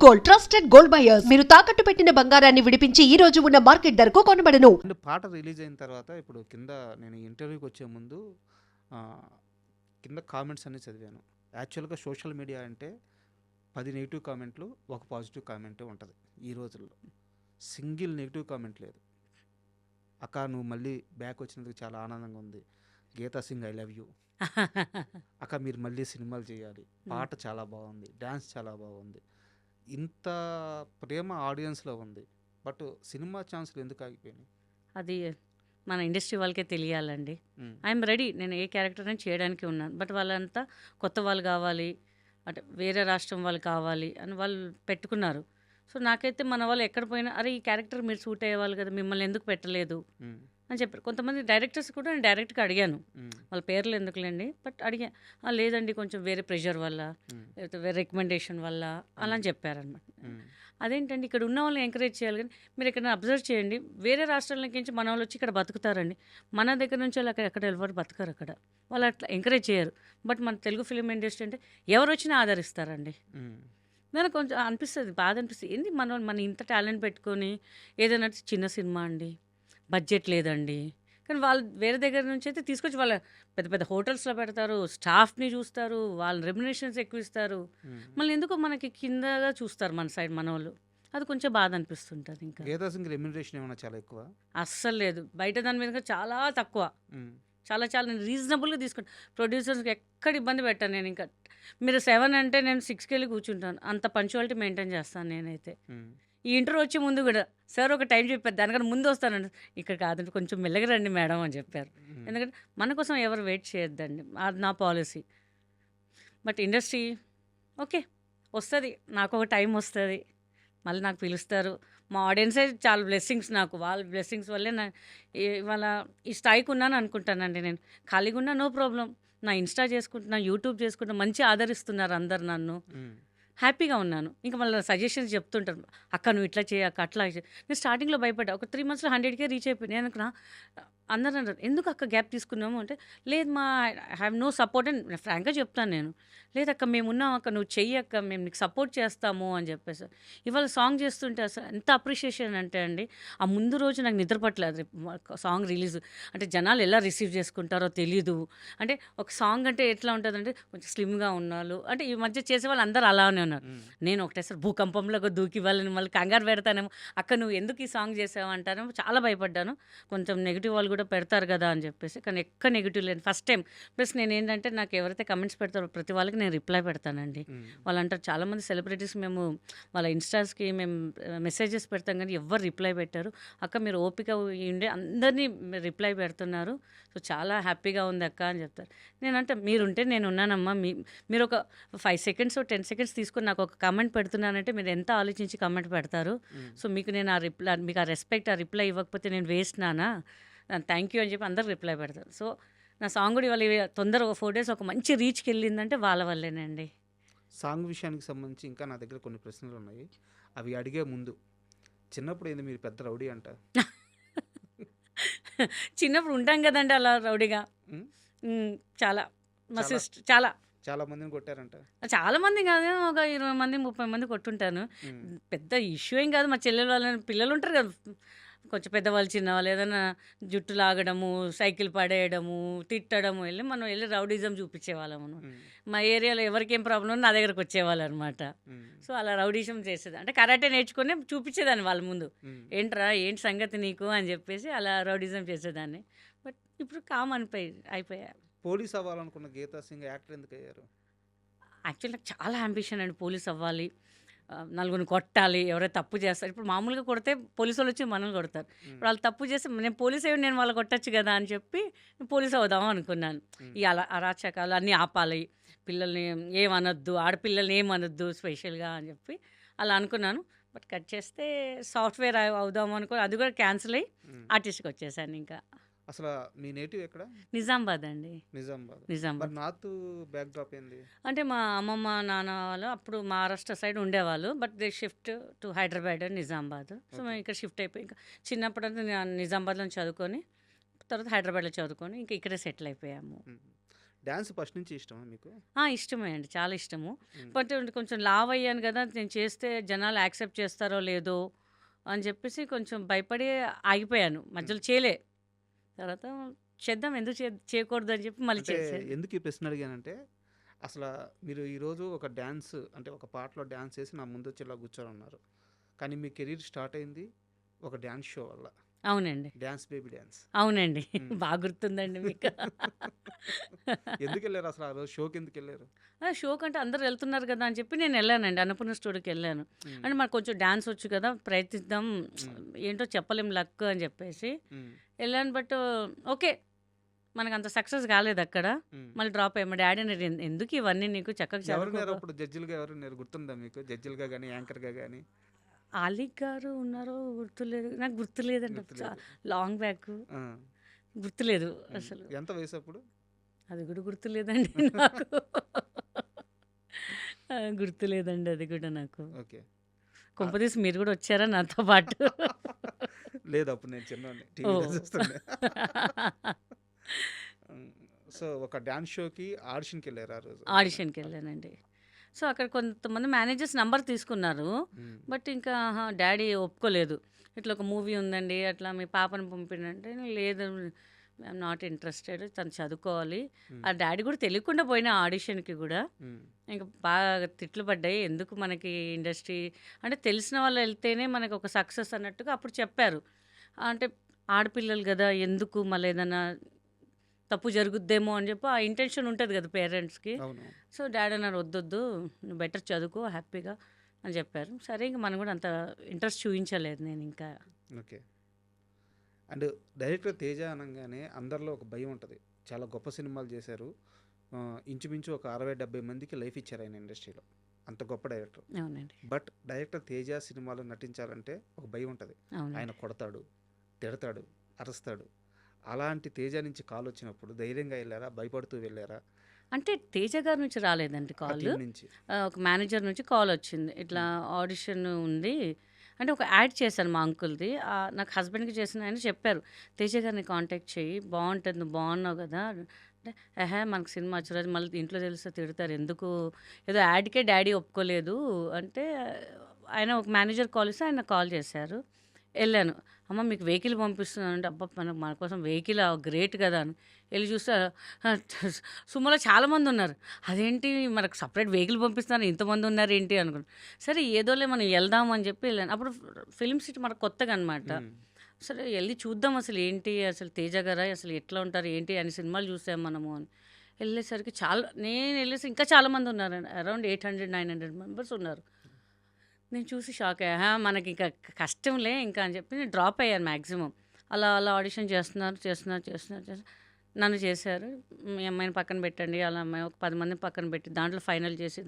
Gold, trusted gold buyers. మీరు తాకట్టు పెట్టిన బంగారాన్ని విడిపించి ఈ రోజు ఉన్న మార్కెట్ ధరకు కొనబడను. పాట రిలీజ్ అయిన తర్వాత ఇప్పుడు కింద నేను ఇంటర్వ్యూకి వచ్చే ముందు ఆ, కింద కామెంట్స్ అన్ని చదివాను. యాక్చువల్గా సోషల్ మీడియా అంటే 10 నెగిటివ్ కామెంట్లు, ఒక పాజిటివ్ కామెంట్ ఉంటుంది. ఈ రోజుల్లో సింగిల్ నెగిటివ్ కామెంట్ లేదు. అక్క నువ్వు మళ్ళీ బ్యాక్ వచ్చినందుకు చాలా ఆనందంగా ఉంది. Geeta Singh I love you. అక్క మీరు మళ్ళీ సినిమాలు చేయాలి. పాట చాలా బాగుంది, డ్యాన్స్ చాలా బాగుంది. ఇంత ప్రేమ ఆడియన్స్లో ఉంది. బట్ సినిమా ఛాన్సులు ఎందుకు ఆగిపోయినాయి? అది మన ఇండస్ట్రీ వాళ్ళకే తెలియాలండి. మ్మ్. ఐఎమ్ రెడీ, నేను ఏ క్యారెక్టర్ అని చేయడానికి ఉన్నాను. బట్ వాళ్ళంతా కొత్త వాళ్ళు కావాలి, అంటే వేరే రాష్ట్రం వాళ్ళు కావాలి అని వాళ్ళు పెట్టుకున్నారు. సో నాకైతే మన వాళ్ళు ఎక్కడ పోయినా అరే ఈ క్యారెక్టర్ మీరు సూట్ అయ్యేవాళ్ళు కదా, మిమ్మల్ని ఎందుకు పెట్టలేదు మ్మ్. అని చెప్పారు. కొంతమంది డైరెక్టర్స్ కూడా నేను డైరెక్ట్గా అడిగాను, మ్మ్. వాళ్ళ పేర్లు ఎందుకులేండి, బట్ అడిగా లేదండి కొంచెం వేరే ప్రెషర్ వల్ల మ్మ్. లేకపోతే వేరే రికమెండేషన్ వల్ల అలా అని చెప్పారనమాట. మ్మ్. అదేంటండి ఇక్కడ ఉన్న వాళ్ళని ఎంకరేజ్ చేయాలి, కానీ మీరు ఇక్కడ అబ్జర్వ్ చేయండి, వేరే రాష్ట్రాల నుంచి మన వాళ్ళు వచ్చి ఇక్కడ బతుకుతారండి. మన దగ్గర నుంచి వాళ్ళు ఎక్కడ ఎవరు బతకరు అక్కడ, వాళ్ళు అట్లా ఎంకరేజ్ చేయరు. బట్ మన తెలుగు ఫిలిం ఇండస్ట్రీ అంటే ఎవరు వచ్చినా ఆదరిస్తారండి. మ్మ్. నాకు కొంచెం అనిపిస్తుంది, బాధ అనిపిస్తుంది. ఏంది మన ఇంత టాలెంట్ పెట్టుకొని ఏదైనా చిన్న సినిమా అండి, బడ్జెట్ లేదండి, కానీ వాళ్ళు వేరే దగ్గర నుంచి అయితే తీసుకొచ్చి వాళ్ళ పెద్ద పెద్ద హోటల్స్లో పెడతారు, స్టాఫ్ని చూస్తారు, వాళ్ళ రెమ్యునేషన్స్ ఎక్కువ ఇస్తారు. మ్మ్. మళ్ళీ ఎందుకో మనకి కిందగా చూస్తారు మన సైడ్ మన వాళ్ళు. అది కొంచెం బాధ అనిపిస్తుంటుంది. ఇంకా గీతా సింగ్ రెమ్యునరేషన్ ఏమైనా చాలా ఎక్కువ? అస్సలు లేదు, బయట దాని మీద చాలా తక్కువ. మ్మ్. చాలా నేను రీజనబుల్గా తీసుకుంటాను. ప్రొడ్యూసర్స్కి ఎక్కడ ఇబ్బంది పెట్టాను నేను. ఇంకా మీరు 7 అంటే నేను 6కి వెళ్ళి కూర్చుంటాను. అంత పంచువాలిటీ మెయింటైన్ చేస్తాను నేనైతే. మ్మ్. ఈ ఇంటర్వ్యూ వచ్చే ముందు కూడా సార్ ఒక టైం చెప్పారు, దానికన్నా ముందు వస్తానండి. ఇక్కడ కాదండి కొంచెం మెల్లగా రండి మేడం అని చెప్పారు. మ్మ్. ఎందుకంటే మన కోసం ఎవరు వెయిట్ చేయొద్దండి, అది నా పాలసీ. బట్ ఇండస్ట్రీ ఓకే వస్తుంది, నాకు ఒక టైం వస్తుంది, మళ్ళీ నాకు పిలుస్తారు. మా ఆడియన్సే చాలా బ్లెస్సింగ్స్ నాకు, వాళ్ళ బ్లెస్సింగ్స్ వల్లే ఇవాళ ఈ స్థాయికి ఉన్నాను అనుకుంటానండి. నేను ఖాళీగా ఉన్నా నో ప్రాబ్లం, నా ఇన్స్టా చేసుకుంటున్నా, యూట్యూబ్ చేసుకుంటున్నా, మంచి ఆదరిస్తున్నారు అందరు నన్ను, మ్మ్. హ్యాపీగా ఉన్నాను. ఇంకా మళ్ళీ సజెషన్స్ చెప్తుంటారు, అక్క నువ్వు ఇట్లా చేయ అక్క అట్లా చేయి. నేను స్టార్టింగ్లో భయపడ్డా, ఒక 3 మంత్స్లో 100K రీచ్ అయిపోయింది. నేను అనుకున్నా, అందరూ అన్నారు ఎందుకు అక్క గ్యాప్ తీసుకున్నాము అంటే, లేదు మా హ్యావ్ నో సపోర్ట్ అని ఫ్రాంక్గా చెప్తాను నేను. లేదక్క మేము ఉన్నాం అక్క, నువ్వు చెయ్యి అక్క, మేము నీకు సపోర్ట్ చేస్తాము అని చెప్పేసి. ఇవాళ సాంగ్ చేస్తుంటే అసలు ఎంత అప్రిషియేషన్ అంటే అండి, ఆ ముందు రోజు నాకు నిద్ర పట్టలేదు. సాంగ్ రిలీజ్ అంటే జనాలు ఎలా రిసీవ్ చేసుకుంటారో తెలీదు. అంటే ఒక సాంగ్ అంటే ఎట్లా ఉంటుందంటే కొంచెం స్లిమ్గా ఉన్నాళ్ళు, అంటే ఈ మధ్య చేసే వాళ్ళు అందరూ అలానే ఉన్నారు. మ్మ్. నేను ఒకటేసారి భూకంపంలో దూకి వాళ్ళని మళ్ళీ కంగారు పెడతానేమో, అక్క నువ్వు ఎందుకు ఈ సాంగ్ చేసావు అంటానేమో, చాలా భయపడ్డాను. కొంచెం నెగిటివ్ వాళ్ళు కూడా పెడతారు కదా అని చెప్పేసి, కానీ ఎక్కడ నెగిటివ్ లేదు ఫస్ట్ టైం. ప్లస్ నేను ఏంటంటే నాకు ఎవరైతే కమెంట్స్ పెడతారో ప్రతి వాళ్ళకి నేను రిప్లై పెడతానండి. మ్మ్. వాళ్ళు అంటారు చాలామంది సెలబ్రిటీస్ మేము వాళ్ళ ఇన్స్టాస్కి మేము మెసేజెస్ పెడతాం కానీ ఎవ్వరు రిప్లై పెట్టారు. అక్క మీరు ఓపిక ఉండే అందరినీ రిప్లై పెడుతున్నారు, సో చాలా హ్యాపీగా ఉంది అక్క అని చెప్తారు. నేనంటే మీరుంటే నేను ఉన్నానమ్మా, మీరు ఒక 5 సెకండ్స్ 10 సెకండ్స్ తీసుకొని నాకు ఒక కమెంట్ పెడుతున్నానంటే మీరు ఎంత ఆలోచించి కమెంట్ పెడతారు. మ్మ్. సో మీకు నేను ఆ రిప్లై, మీకు ఆ రెస్పెక్ట్, ఆ రిప్లై ఇవ్వకపోతే నేను వేస్ట్ నానా, థ్యాంక్ యూ అని చెప్పి అందరు రిప్లై పెడతారు. సో నా సాంగ్ కూడా ఇవాళ తొందరగా 4 days ఒక మంచి రీచ్కి వెళ్ళిందంటే వాళ్ళ వల్లేనండి. సాంగ్ విషయానికి సంబంధించి ఇంకా నా దగ్గర కొన్ని ప్రశ్నలు ఉన్నాయి. అవి అడిగే ముందు, చిన్నప్పుడు ఏంది మీరు పెద్ద రౌడీ అంట? చిన్నప్పుడు ఉంటాం కదండి అలా రౌడీగా. మ్మ్. చాలా మా చాలా సిస్టర్ చాలా చాలా మందిని కొట్టారంట. చాలా మంది కాదు, ఒక 20 మంది 30 మంది కొట్టుంటాను. మ్మ్. పెద్ద ఇష్యూ ఏం కాదు. మా చెల్లెలు వాళ్ళ పిల్లలు ఉంటారు కదా, కొంచెం పెద్దవాళ్ళు చిన్నవాళ్ళు ఏదైనా జుట్టు లాగడము, సైకిల్ పడేయడము, తిట్టడము, మనం వెళ్ళి రౌడీజం చూపించేవాళ్ళము. మ్మ్. మా ఏరియాలో ఎవరికేం ప్రాబ్లం ఉన్నా నా దగ్గరకు వచ్చేవాళ్ళు అనమాట. మ్మ్. సో అలా రౌడీజం చేసేది, అంటే కరాటే నేర్చుకుని చూపించేదాన్ని వాళ్ళ ముందు, మ్మ్. ఏంట్రా ఏంటి సంగతి నీకు అని చెప్పేసి అలా రౌడీజం చేసేదాన్ని. బట్ ఇప్పుడు కామ్ అయిపోయా. పోలీస్ అవ్వాలనుకున్న గీతా సింగ్ యాక్టర్ ఎందుకు అయ్యారు? యాక్చువల్లీ నాకు చాలా అంబిషన్ అండి, పోలీస్ అవ్వాలి, నలుగురిని కొట్టాలి, ఎవరైతే తప్పు చేస్తారు. ఇప్పుడు మామూలుగా కొడితే పోలీసు వాళ్ళు వచ్చి మనల్ని కొడతారు. ఇప్పుడు వాళ్ళు తప్పు చేస్తే నేను పోలీస్ అయ్యి నేను వాళ్ళు కొట్టచ్చు కదా అని చెప్పి పోలీస్ అవుదాం అనుకున్నాను. ఈ అరాచకాలు అన్నీ ఆపాలి, పిల్లల్ని ఏమనొద్దు, ఆడపిల్లల్ని ఏమనొద్దు స్పెషల్గా అని చెప్పి అలా అనుకున్నాను. బట్ కట్ చేస్తే సాఫ్ట్వేర్ అవుదాం అనుకో, అది కూడా క్యాన్సిల్ అయ్యి ఆర్టిస్ట్కి వచ్చేసాను. ఇంకా అసలు మీ నేటివ్ ఎక్కడ? నిజామాబాద్ అండి. నిజామాబాద్. నిజామాబాద్ మరి నార్త్ బ్యాక్ డ్రాప్ ఏంది? అంటే మా అమ్మమ్మ నాన్న వాళ్ళు అప్పుడు మహారాష్ట్ర సైడ్ ఉండేవాళ్ళు, but they shift to Hyderabad and Nizamabad. So మేము ఇక్కడ షిఫ్ట్ అయిపోయి, ఇంకా చిన్నప్పుడు నిజామాబాద్లో చదువుకొని తర్వాత హైదరాబాద్లో చదువుకొని ఇంకా ఇక్కడే సెటిల్ అయిపోయాము. డాన్స్ ఫస్ట్ నుంచి ఇష్టమా మీకు? ఇష్టమే అండి. చాలా ఇష్టము. హ్మ్. బట్ కొంచెం లావు అయ్యాను గదా! నేను చేస్తే జనాలు యాక్సెప్ట్ చేస్తారో లేదో అని జెప్పేసి కొంచెం భయపడి ఆగిపోయాను. హ్మ్. మధ్యలో చేయలే. తర్వాత చేద్దాం ఎందుకు చేయకూడదు అని చెప్పి మళ్ళీ అంటే చేశాను. ఎందుకు ఈ ప్రశ్న అడిగానంటే, అసలా మీరు ఈరోజు ఒక డాన్స్ అంటే ఒక పాటలో డాన్స్ చేసి నా ముందొచ్చి ఇలా కూర్చొనున్నారు. కానీ మీ కెరీర్ స్టార్ట్ అయింది ఒక డాన్స్ షో వల్ల. అవునండి. Dance baby dance. అవునండి. హ్మ్. బాగా గుర్తుందండి మీకు. ఎందుకెళ్లారు అసలు ఆ రోజు షోకెందుకెళ్లారు? షోకంటే అందరూ ఎళ్తున్నారు గదా! అని చెప్పి నేనెళ్ళానండి. అన్నపూర్ణ స్టూడియోకెళ్ళాను. హ్మ్. అంటే మనకు కొంచెం డాన్స్ వచ్చు కదా! ప్రయత్నిద్దాం. హ్మ్. ఏంటో చెప్పలేం లక్ అని జెప్పేసి హ్మ్. ఎళ్ళాను. But okay. మనకంత సక్సెస్ గాలేదక్కడ. హ్మ్. మళ్ళీ డ్రాప్ అయ్యాం. మా డ్యాడీ అన్నారు, ఎందుకు ఇవన్నీ నీకు చక్కగా ఎవరున్నారు చదువుకోక. అప్పుడు జడ్జిలుగా ఎవరున్నారు గుర్తుందా మీకు? జడ్జిలుగా గాని, యాంకర్‌గా గాని? ఆలిక్ గారు ఉన్నారో గుర్తులేదు. నాకు గుర్తులేదండి. గుర్తులేదు. లాంగ్ బ్యాక్ ఆ! గుర్తులేదు హ్మ్. అసలు. ఎంత వయసప్పుడు? అది గూడా గుర్తులేదండి నాకు. గుర్తులేదండి అది గూడా నాకు. ఓకే. ఆ! కొంపదీసి మీరు గూడా వచ్చారా నాతో పాటు? లేదు అప్పుడు నేను చిన్నోడిని. టీవీలో ఓహ్! చూస్తుండే. హ్మ్. సో, ఒక డాన్స్ షోకి ఆడిషన్‌కెళ్లారు ఆ రోజు అంతేనా? ఓకే. ఆడిషన్‌కెళ్ళానండి. సో, అక్కడ కొంతమంది మేనేజర్స్ నంబర్ తీసుకున్నారు. హ్మ్. బట్ ఇంకా డ్యాడీ ఒప్పుకోలేదు. ఇట్లా ఒక మూవీ ఉందండి. అట్లా మీ పాపని పంపినంటే, లేదు ఐయామ్ నాట్ ఇంట్రెస్టెడ్. తను చదువుకోవాలి. హ్మ్. ఆ డ్యాడీ కూడా తెలియకుండా పోయినా ఆడిషన్‌కి గూడా. హ్మ్. ఇంక బాగా తిట్లు పడ్డాయి. ఎందుకు మనకి ఇండస్ట్రీ అంటే తెలిసిన వాళ్ళు ఎళ్తేనే మనకు ఒక సక్సెస్ అన్నట్టుగా అప్పుడు చెప్పారు. అంటే ఆడపిల్లలు గదా! ఎందుకు మళ్ళీ ఏదన్నా తప్పు జరుగుద్దేమో అని చెప్పి ఆ ఇంటెన్షన్ ఉంటది గదా పేరెంట్స్‌కి. అవును. సో, డ్యాడీ అన్నారు, "వద్దొద్దు. నువ్వు బెటర్ చదువుకో హ్యాపీగా" అని చెప్పారు. సరే ఇంక మనం గూడా అంత ఇంట్రెస్ట్ చూయించలేదు నేనింకా. ఓకే. అండ్ డైరెక్టర్ 'తేజ' అనంగానే అందరిలో ఒక భయం ఉంటది. చాలా గొప్ప సినిమాలు చేశారు. ఇంచుమించు ఒక 60, 70 మందికి లైఫ్ ఇచ్చారు ఆయన ఇండస్ట్రీలో. అంత గొప్ప డైరెక్టర్. అవునండి. బట్ డైరెక్టర్ 'తేజ' సినిమాలో నటించాలంటే ఒక భయం ఉంటది. ఆయన అవునండి. కొడతాడు, తిడతాడు, అరుస్తాడు. అలాంటి 'తేజ' నుంచి కాలొచ్చినప్పుడు ధైర్యంగా ఎళ్లారా? భయపడుతూ వెళ్లారా? అంటే 'తేజ' గారి నుంచి రాలేదండి ఆ కాలు. టీమ్ నుంచి? ఒక మేనేజర్ నుంచి కాలొచ్చింది. ఇట్లా హ్మ్. ఆడిషన్ ఉంది. అంటే ఒక యాడ్ చేశాను మా అంకుల్‌ది. నాకు హస్బెండ్‌కి చేసిన ఆయన చెప్పారు, "తేజ గారిని కాంటాక్ట్ చెయ్యి. బావుంటది. నువ్వు బావున్నావు గదా!" అంటే, "ఎహే! మనకు సినిమా వచ్చరాదు. మళ్ళీ ఇంట్లో తెలిస్తే తిడతారు. ఎందుకు ఏదో యాడ్‌కే డ్యాడీ ఒప్పుకోలేదు" అంటే ఆయన ఒక మేనేజర్ కాల్ ఇస్తే ఆయన కాల్ చేశారు. ఎళ్ళాను. "అమ్మ మీకు వెహికల్ పంపిస్తున్నాను" అంటే, అబ్బా! మన కోసం వెహికలా గ్రేట్ గదా! అని. ఎళ్లి చూస్తే సుమోలో చాలామందున్నారు. అదేంటి మనకు సెపరేట్ వెహికల్ పంపిస్తున్నారు ఇంతమంది ఉన్నారేంటి అనుకున్నా. సరే ఏదోలే మనం ఎళ్దాం అని చెప్పి ఎళ్ళాను. అప్పుడు ఫిల్మ్ సిటీ మనకు కొత్తగా అనమాట. హ్మ్. సరే ఎళ్లి చూద్దాం అసలు ఏంటి అసలు 'తేజ' గారా అసలు ఎట్లా ఉంటారు ఏంటి అని సినిమాలు చూసాం మనము అని. ఎళ్ళేసరికి నేను ఎళ్ళేసి ఇంకా చాలామంది ఉన్నారండి. అరౌండ్ 800, 900 మెంబర్స్ ఉన్నారు. నేను చూసి షాక్ అయ్యా. మనకింక కష్టంలే ఇంకా అని చెప్పి నేను డ్రాప్ అయ్యాను మాక్సిమం. అలా ఆడిషన్ చేస్తున్నారు. నన్ను చేశారు. మీ అమ్మాయిని పక్కన పెట్టండి. అలా అమ్మాయి ఒక 10 మందిని పక్కన పెట్టి దాంట్లో ఫైనల్ చేసి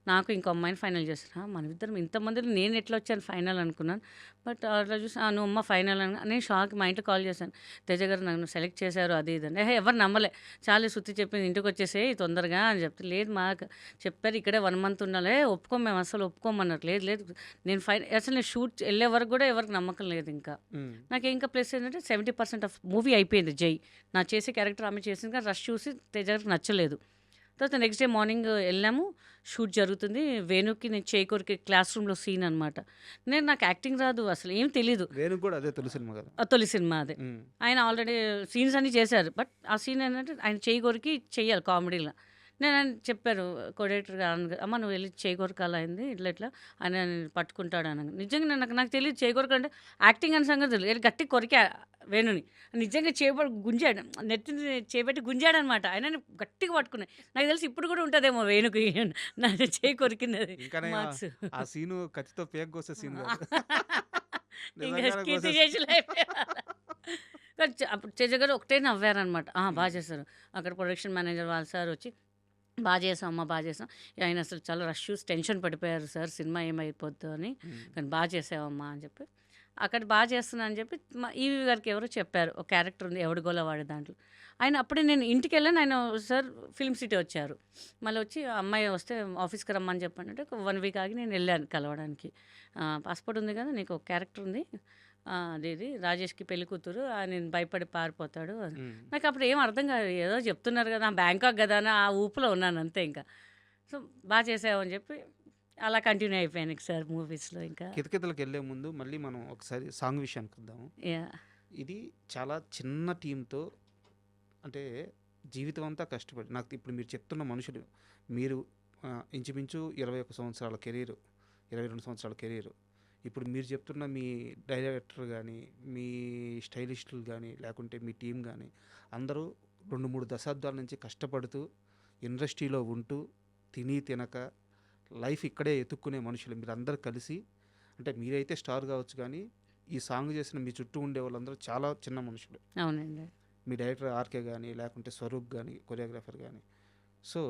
నాకు ఇంకో అమ్మాయిని ఫైనల్ చేశారు. మనమిద్దరం ఇంతమందిలో నేను ఎట్లా వచ్చాను ఫైనల్ అనుకున్నాను. బట్ అట్లా చూసి నువ్వు అమ్మ ఫైనల్ అని నేను షాక్. మా ఇంట్లో కాల్ చేశాను. 'తేజ గారు నన్ను సెలెక్ట్ చేశారు' అది ఇది అని. ఎవరు నమ్మలే. చాలు శృతి చెప్పింది ఇంటికొచ్చేసేయి తొందరగా అని చెప్తే, లేదు చెప్పారు ఇక్కడే 1 మంత్ ఉండాలి. ఒప్పుకోము మేము అస్సలు ఒప్పుకోమన్నారు. లేదు నేను అసలు నేను షూట్ ఎళ్ళే వరకు కూడా ఎవరికి నమ్మకం లేదు ఇంకా. హ్మ్. నాకు ఇంకా ప్లస్ ఏంటంటే 70% ఆఫ్ మూవీ అయిపోయింది 'జై'. నా చేసే క్యారెక్టర్ ఆమె చేసింది కానీ రష్ చూసి తేజ గారికి నచ్చలేదు. తర్వాత నెక్స్ట్ డే మార్నింగ్ ఎళ్ళాము. షూట్ జరుగుతుంది. వేణుకి నేను చేయి కొరికి క్లాస్ రూమ్‌లో సీన్ అనమాట. నాకు యాక్టింగ్ రాదు. అసలు ఏం తెలీదు. వేణుకి కూడా అదే తొలి సినిమా కదా! తొలి సినిమా అదే. హ్మ్. ఆయన ఆల్రెడీ సీన్స్ అన్నీ చేశారు. బట్ ఆ సీన్ ఏంటంటే ఆయన చేయి కొరికి చెయ్యాలి కామెడీలా. ఆయన చెప్పారు కొరియోడేటర్ అమ్మ నువ్వు వెళ్ళి చేయి కొరకాలి అయింది ఇట్లా ఆయన పట్టుకుంటాడు అనగా. నిజంగా నాకు తెలియదు చేయి కొరకంటే యాక్టింగ్ అనే సంగతి తెలియదు. వెళ్ళి గట్టిగా కొరికా వేణుని. నిజంగా చేపడి గుంజాడు. నెత్తిని చేపెట్టి గుంజాడనమాట. ఆయన గట్టిగా పట్టుకున్నాయి. నాకు తెలిసి ఇప్పుడు కూడా ఉంటదేమో వేణుకి నా చేయి కొరికినది ఇంకా మార్క్స్. ఆ సీను కత్తితో పేక కోసే సీన్ కాదు. ఇంకా నిజంగానే కీర్తి కోసేసి శేషులు అయిపోయారు. కానీ అప్పుడు తేజ గారు ఒకటే నవ్వారనమాట. బాగా హ్మ్. చేశారు. అక్కడ ప్రొడక్షన్ మేనేజర్ వాళ్ళ సార్ వచ్చి బాగా చేసాం. ఆయన అసలు చాలా రష్ చూసి టెన్షన్ పడిపోయారు సార్ సినిమా ఏమైపోద్దో అని. హ్మ్. కానీ బాగా చేసావమ్మా అని చెప్పి. అక్కడ బాగా చేస్తున్నా అని చెప్పి ఈవి గారికి ఎవరో చెప్పారు. ఒక క్యారెక్టర్ ఉంది ఎవడిగోలా వాడే దాంట్లో. ఆయన అప్పుడే నేను ఇంటికెళ్ళాను. ఆయన సార్ ఫిల్మ్ సిటీ వచ్చారు. మళ్ళీ వచ్చి అమ్మాయి వస్తే ఆఫీస్‌కి రమ్మని చెప్పండంటే ఒక 1 వీక్ ఆగి నేను వెళ్ళాను కలవడానికి. పాస్‌పోర్ట్ ఉంది కదా! నీకు ఒక క్యారెక్టర్ ఉంది. అదేది రాజేష్కి పెళ్లి కూతురు నేను భయపడి పారిపోతాడు అని. ఉమ్. నాకు అప్పుడు ఏం అర్థం కాదు, ఏదో చెప్తున్నారు కదా, బ్యాంకాక్ కదా అని ఆ ఊపులో ఉన్నాను అంతే. ఇంకా సో బాగా చేసావు అని చెప్పి అలా కంటిన్యూ అయిపోయాను సార్ మూవీస్లో. ఇంకా కితకితలకు వెళ్ళే ముందు మళ్ళీ మనం ఒకసారి సాంగ్ విషయానికి వద్దాము. యా ఇది చాలా చిన్న టీంతో, అంటే జీవితం అంతా కష్టపడి, నాకు ఇప్పుడు మీరు చెప్తున్న మనుషులు, మీరు ఇంచుమించు 21 సంవత్సరాల కెరీరు, 22 సంవత్సరాల కెరీరు, ఇప్పుడు మీరు చెప్తున్న మీ డైరెక్టర్ కానీ, మీ స్టైలిస్టులు కానీ, లేకుంటే మీ టీం కానీ, అందరూ 2-3 దశాబ్దాల నుంచి కష్టపడుతూ ఇండస్ట్రీలో ఉంటూ తిని తినక లైఫ్ ఇక్కడే ఎతుక్కునే మనుషులు మీరు అందరూ కలిసి, అంటే మీరైతే స్టార్ కావచ్చు కానీ ఈ సాంగ్ చేసిన మీ చుట్టూ ఉండే వాళ్ళందరూ చాలా చిన్న మనుషులు. అవునండి. మీ డైరెక్టర్ ఆర్కే కానీ, లేకుంటే స్వరూప్ కానీ, కొరియోగ్రాఫర్ కానీ. సో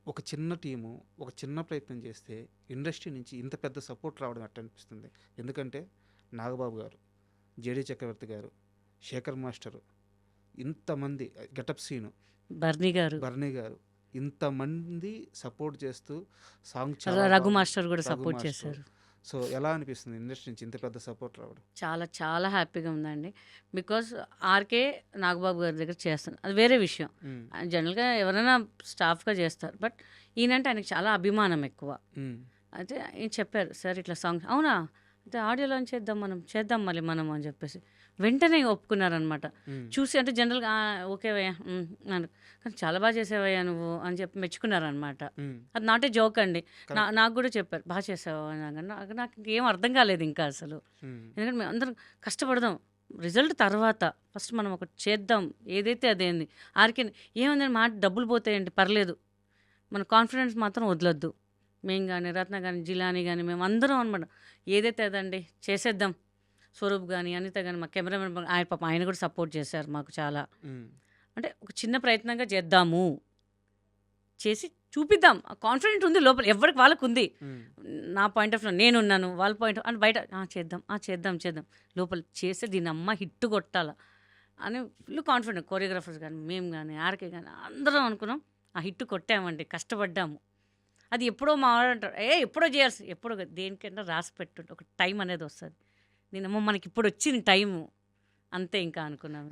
ఒక చిన్న టీము ఒక చిన్న ప్రయత్నం చేస్తే ఇండస్ట్రీ నుంచి ఇంత పెద్ద సపోర్ట్ రావడం ఎట్ట అనిపిస్తుంది. ఎందుకంటే నాగబాబు గారు, జేడీ చక్రవర్తి గారు, శేఖర్ మాస్టరు, ఇంతమంది, గెటప్ సీను, బర్నీ గారు, బర్నీ గారు, ఇంతమంది సపోర్ట్ చేస్తూ సాంగ్ రఘు మాస్టర్ కూడా సపోర్ట్ చేశారు. సో ఎలా అనిపిస్తుంది ఇండస్ట్రీ నుంచి ఇంత పెద్ద సపోర్ట్ రావడం? చాలా చాలా హ్యాపీగా ఉందండి. బికాస్ ఆర్కే నాగబాబు గారి దగ్గర చేస్తాను, అది వేరే విషయం. జనరల్గా ఎవరైనా స్టాఫ్గా చేస్తారు, బట్ ఈయనంటే ఆయనకి చాలా అభిమానం ఎక్కువ. అయితే ఈయన చెప్పారు, సార్ ఇట్లా సాంగ్స్ అవునా, అయితే ఆడియో లాంచ్ చేద్దాం మళ్ళీ మనం అని చెప్పేసి వెంటనే ఒప్పుకున్నారనమాట. చూసి అంటే జనరల్గా ఓకే వయ్యా అన్నారు, కానీ చాలా బాగా చేసావయ్యా నువ్వు అని చెప్పి మెచ్చుకున్నారనమాట. అది నాటే జోక్ అండి. నాకు కూడా చెప్పారు బాగా చేసావు అని. నాకు ఇంకేం అర్థం కాలేదు ఇంకా అసలు. ఎందుకంటే మేము అందరం కష్టపడదాం, రిజల్ట్ తర్వాత ఫస్ట్ మనం ఒకటి చేద్దాం, ఏదైతే అదేంది. ఆర్కే ఏముందని మాట డబ్బులు పోతాయండి పర్లేదు, మన కాన్ఫిడెన్స్ మాత్రం వదలొద్దు. మేము కానీ రత్న కానీ జిలాని కానీ మేము అందరం అనమాట, ఏదైతే అదండి చేసేద్దాం. స్వరూప్ కానీ అనిత కానీ మా కెమెరామెన్ ఆయన పాపం ఆయన కూడా సపోర్ట్ చేశారు మాకు చాలా. అంటే ఒక చిన్న ప్రయత్నంగా చేద్దాము, చేసి చూపిద్దాం. కాన్ఫిడెంట్ ఉంది లోపల, ఎవరికి వాళ్ళకు ఉంది. నా పాయింట్ ఆఫ్ వ్యూ నేనున్నాను, వాళ్ళ పాయింట్ అంటే బయట చేద్దాం లోపల చేస్తే దీని అమ్మ హిట్ కొట్టాల అని ఫుల్ కాన్ఫిడెంట్. కొరియోగ్రాఫర్స్ కానీ మేము కానీ ఆర్కే కానీ అందరం అనుకున్నాం, ఆ హిట్ కొట్టామండి, కష్టపడ్డాము. అది ఎప్పుడో మా వాడు అంటారు, ఎప్పుడో చేయాల్సి, ఎప్పుడో దేనికైనా రాసి పెట్టుంటే ఒక టైం అనేది వస్తుంది. నేనమ్మ మనకి ఇప్పుడు వచ్చింది టైము అంతే ఇంకా అనుకున్నాను.